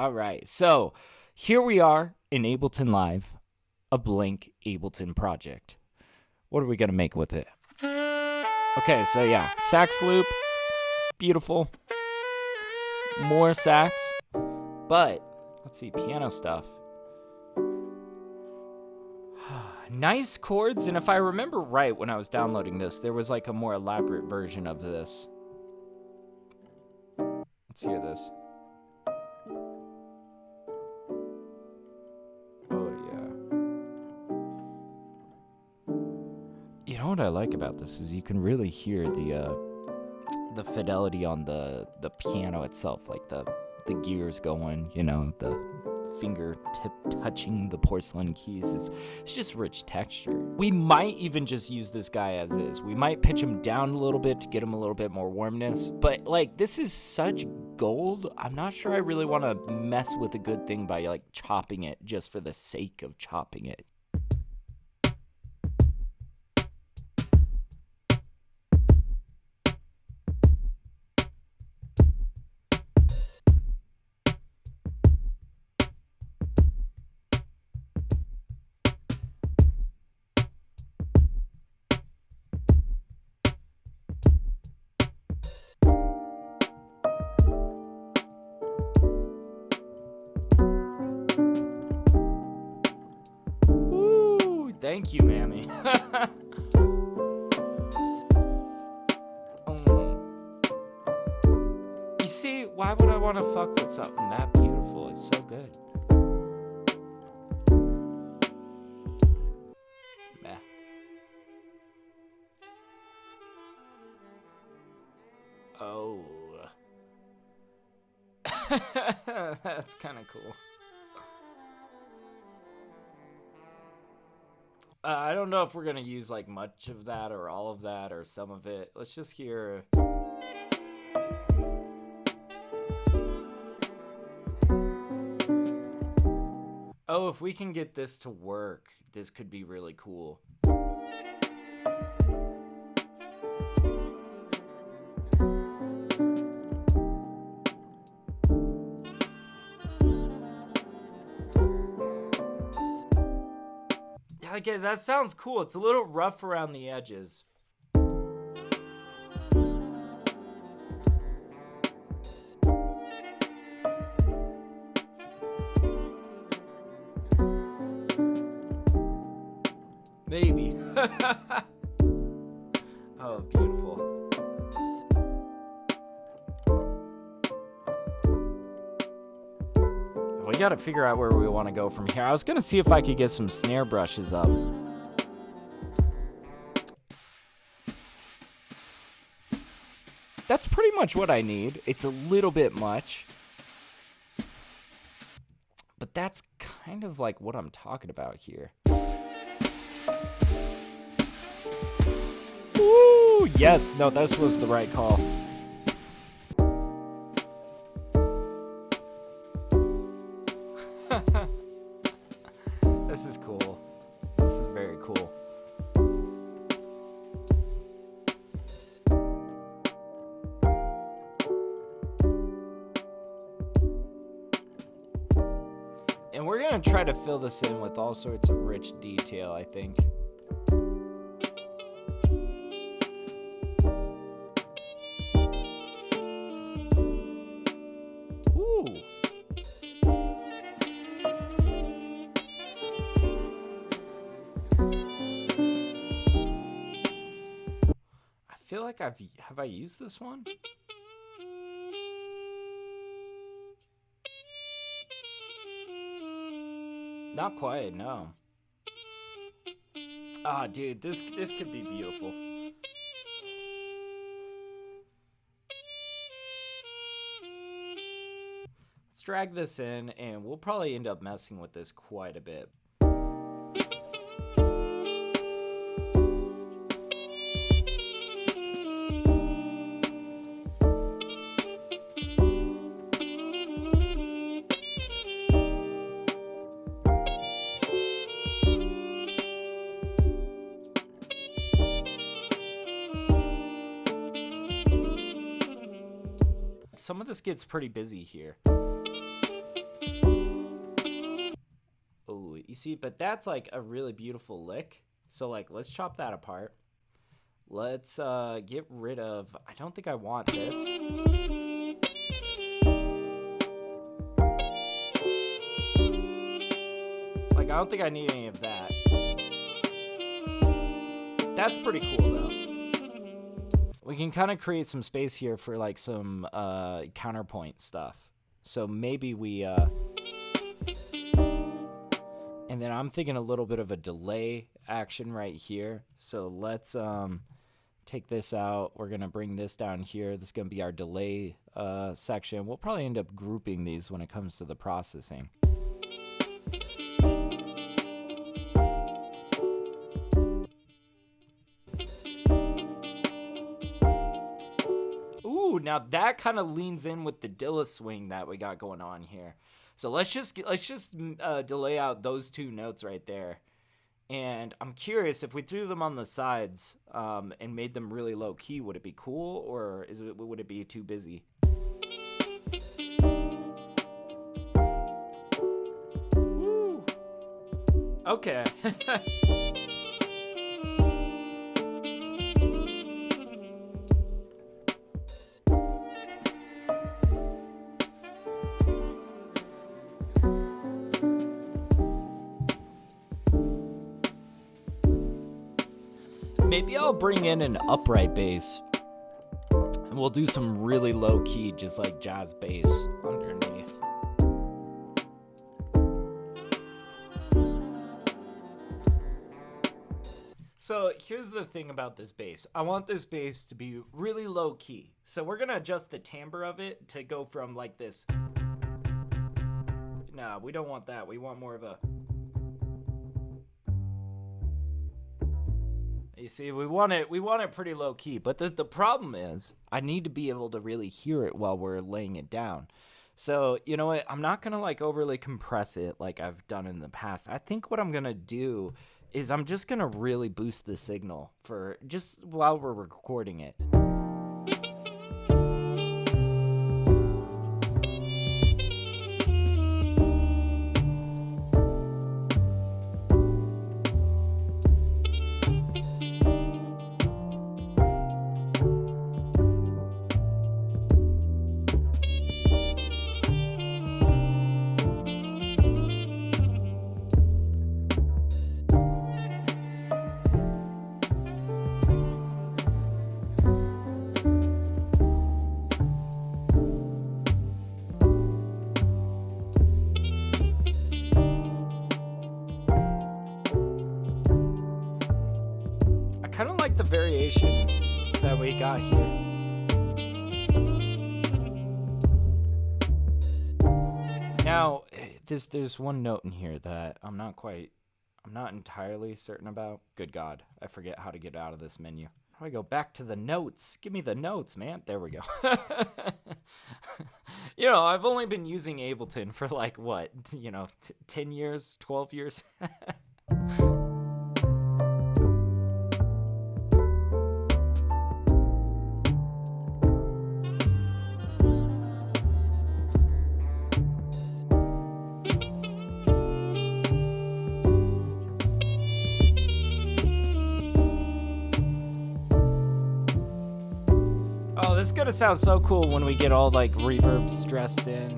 All right, so here we are in Ableton Live, a blank Ableton project. What are we gonna make with it? Okay, so yeah, sax loop, beautiful. More sax, but let's see, piano stuff. Nice chords, and if I remember right when I was downloading this, there was like a more elaborate version of this. Let's hear this. Oh yeah. You know what I like about this is you can really hear the fidelity on the piano itself, like the gears going, you know, the fingertip touching the porcelain keys. It's just rich texture. We might even just use this guy as is. We might pitch him down a little bit to get him a little bit more warmness, but like this is such gold. I'm not sure I really want to mess with a good thing by like chopping it just for the sake of chopping it. Thank you, Mammy. You see, why would I want to fuck with something that beautiful? It's so good. Meh. Oh. That's kind of cool. I don't know if we're gonna use like much of that or all of that or some of it. Let's just hear. Oh, if we can get this to work, this could be really cool. Okay, that sounds cool. It's a little rough around the edges. Maybe. Oh, beautiful. We gotta figure out where we want to go from here. I was gonna see if I could get some snare brushes up. That's pretty much what I need. It's a little bit much, but that's kind of like what I'm talking about here. Woo! Yes, no, this was the right call. This is cool. This is very cool. And we're gonna try to fill this in with all sorts of rich detail, I think. I feel like have I used this one? Not quite, no. Ah, dude, this could be beautiful. Let's drag this in, and we'll probably end up messing with this quite a bit. Some of this gets pretty busy here. see, but that's like a really beautiful lick. So like, let's chop that apart. Let's get rid of, I don't think I want this. Like, I don't think I need any of that. That's pretty cool though. We can kind of create some space here for like some counterpoint stuff. So maybe we, and then I'm thinking a little bit of a delay action right here. So let's take this out. We're going to bring this down here. This is going to be our delay section. We'll probably end up grouping these when it comes to the processing. Ooh, now that kind of leans in with the Dilla swing that we got going on here. So let's just delay out those two notes right there. And I'm curious, if we threw them on the sides and made them really low key, would it be cool, or would it be too busy? Woo. Okay. Maybe I'll bring in an upright bass and we'll do some really low key, just like jazz bass underneath. So here's the thing about this bass. I want this bass to be really low key. So we're gonna adjust the timbre of it to go from like this. Nah, we don't want that. We want more of a. You see, we want it pretty low key, but the problem is I need to be able to really hear it while we're laying it down. So, you know what? I'm not going to like overly compress it like I've done in the past. I think what I'm going to do is I'm just going to really boost the signal for just while we're recording it. I kind of like the variation that we got here. Now, there's one note in here that I'm not entirely certain about. Good God, I forget how to get out of this menu. How do I go back to the notes? Give me the notes, man. There we go. You know, I've only been using Ableton for like, what, 10 years, 12 years? Oh, this is gonna sound so cool when we get all like reverb stressed in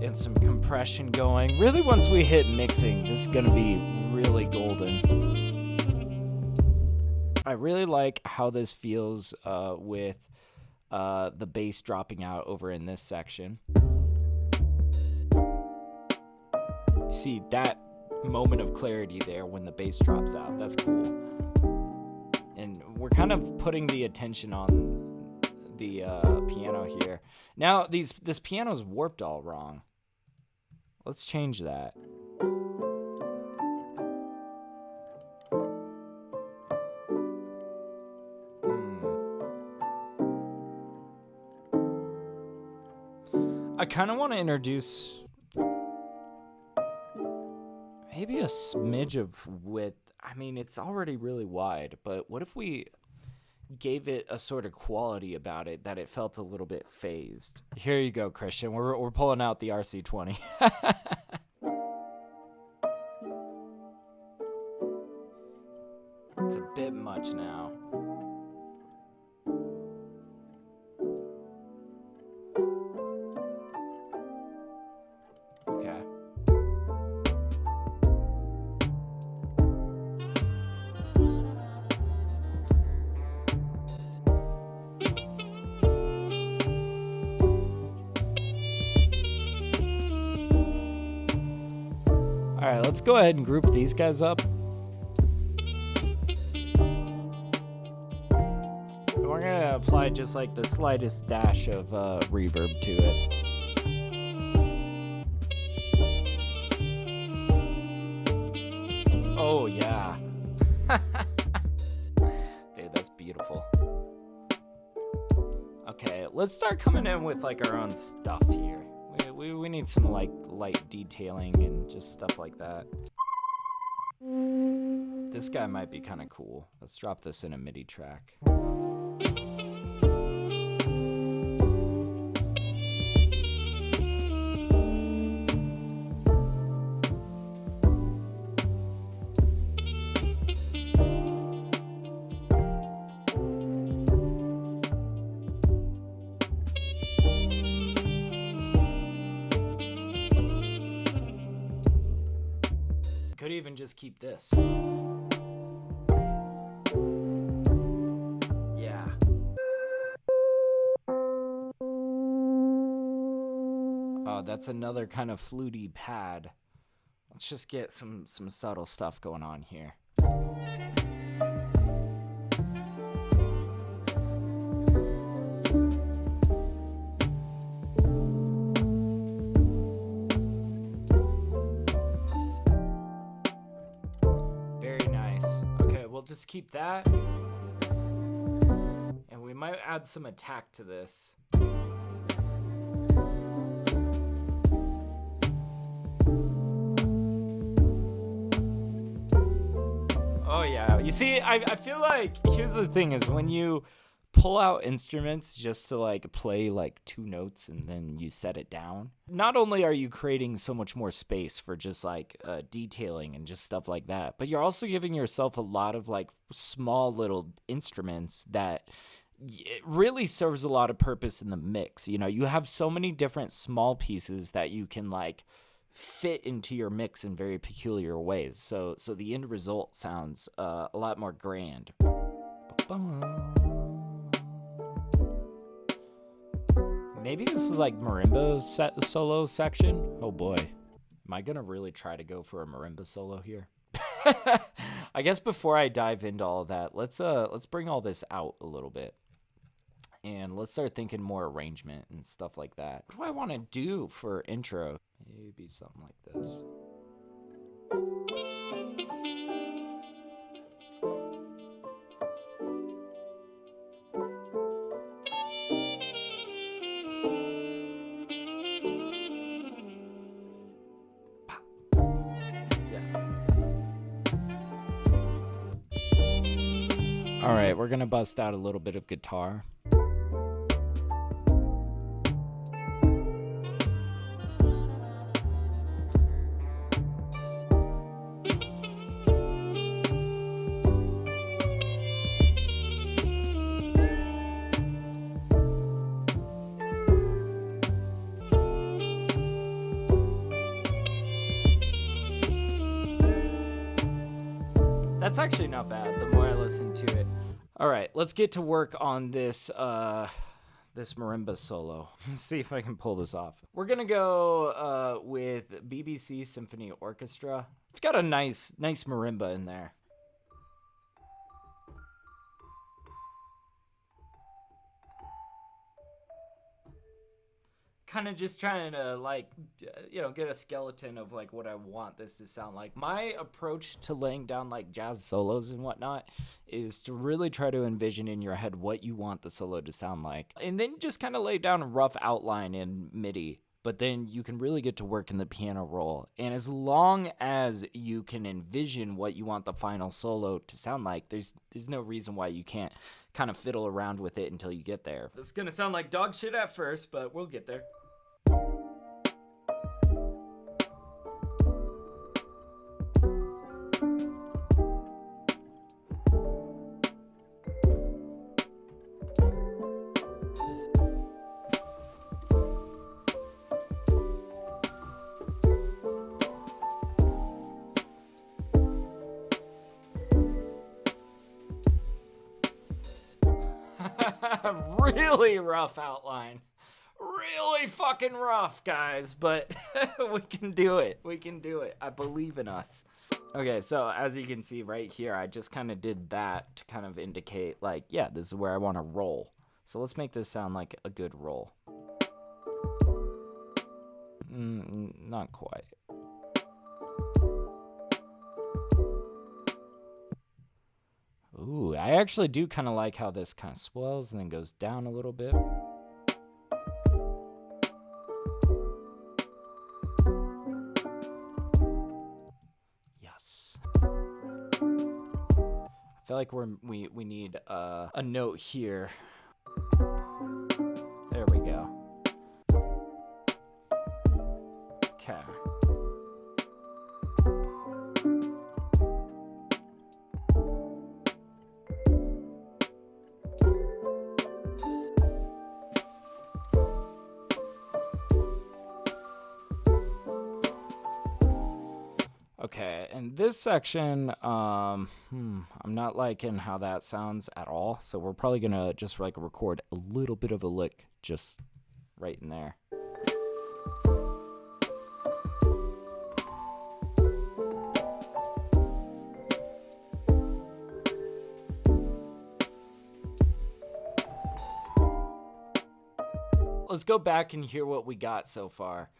and some compression going. Really, once we hit mixing, this is gonna be really golden. I really like how this feels with the bass dropping out over in this section. See that moment of clarity there when the bass drops out. That's cool. And we're kind of putting the attention on the piano here. Now, this piano's warped all wrong. Let's change that. I kind of want to introduce maybe a smidge of width. I mean, it's already really wide, but what if we gave it a sort of quality about it that it felt a little bit phased? Here you go, Christian. We're pulling out the RC20. right, let's go ahead and group these guys up. And we're gonna apply just like the slightest dash of reverb to it. Oh yeah. Dude, that's beautiful. Okay, let's start coming in with like our own stuff here. We need some like light detailing and just stuff like that. This guy might be kind of cool. Let's drop this in a MIDI track. Could even just keep this. Yeah. Oh, that's another kind of fluty pad. Let's just get some subtle stuff going on here. Just keep that, and we might add some attack to this. Oh yeah, you see, I feel like, here's the thing is when you pull out instruments just to like play like 2 notes and then you set it down, not only are you creating so much more space for just like detailing and just stuff like that, but you're also giving yourself a lot of like small little instruments that it really serves a lot of purpose in the mix. You know, you have so many different small pieces that you can like fit into your mix in very peculiar ways, so the end result sounds a lot more grand. Maybe this is like marimba solo section. Oh boy, am I gonna really try to go for a marimba solo here? I guess before I dive into all of that, let's bring all this out a little bit, and let's start thinking more arrangement and stuff like that. What do I want to do for intro? Maybe something like this. All right, we're gonna bust out a little bit of guitar. That's actually not bad, the more I listen to it. All right, let's get to work on this this marimba solo. Let's see if I can pull this off. We're gonna go with BBC Symphony Orchestra. It's got a nice marimba in there. Kind of just trying to like, you know, get a skeleton of like what I want this to sound like. My approach to laying down like jazz solos and whatnot is to really try to envision in your head what you want the solo to sound like, and then just kind of lay down a rough outline in MIDI. But then you can really get to work in the piano roll, and as long as you can envision what you want the final solo to sound like, there's no reason why you can't kind of fiddle around with it until you get there. This is gonna sound like dog shit at first, but we'll get there. Really rough outline. really fucking rough, guys, but we can do it. We can do it. I believe in us. Okay, so as you can see right here, I just kind of did that to kind of indicate, like, yeah, this is where I want to roll. So let's make this sound like a good roll. Not quite. Ooh, I actually do kind of like how this kind of swells and then goes down a little bit. Yes. I feel like we need a note here. There we go. Okay. Okay, and this section, I'm not liking how that sounds at all, so we're probably gonna just like record a little bit of a lick just right in there. Let's go back and hear what we got so far.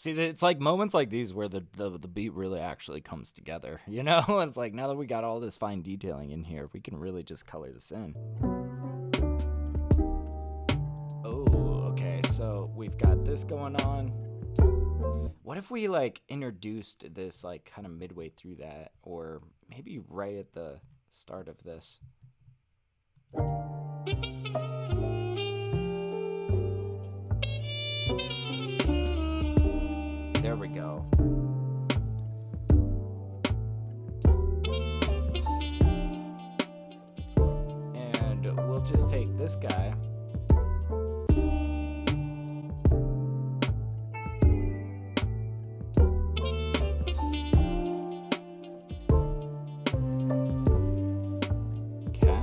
See, it's like moments like these where the beat really actually comes together, you know? It's like, now that we got all this fine detailing in here, we can really just color this in. Oh, okay, so we've got this going on. What if we, like, introduced this, like, kind of midway through that, or maybe right at the start of this? There we go. And we'll just take this guy. Okay.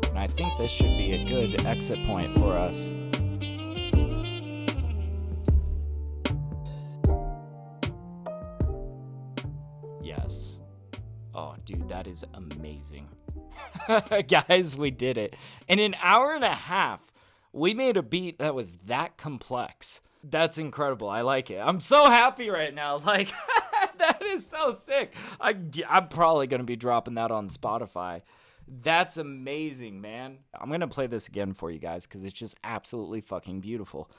And I think this should be a good exit point for us. Yes. Oh, dude, that is amazing. Guys, we did it. In an hour and a half, we made a beat that was that complex. That's incredible. I like it. I'm so happy right now. Like, that is so sick. I'm probably going to be dropping that on Spotify. That's amazing, man. I'm going to play this again for you guys because it's just absolutely fucking beautiful.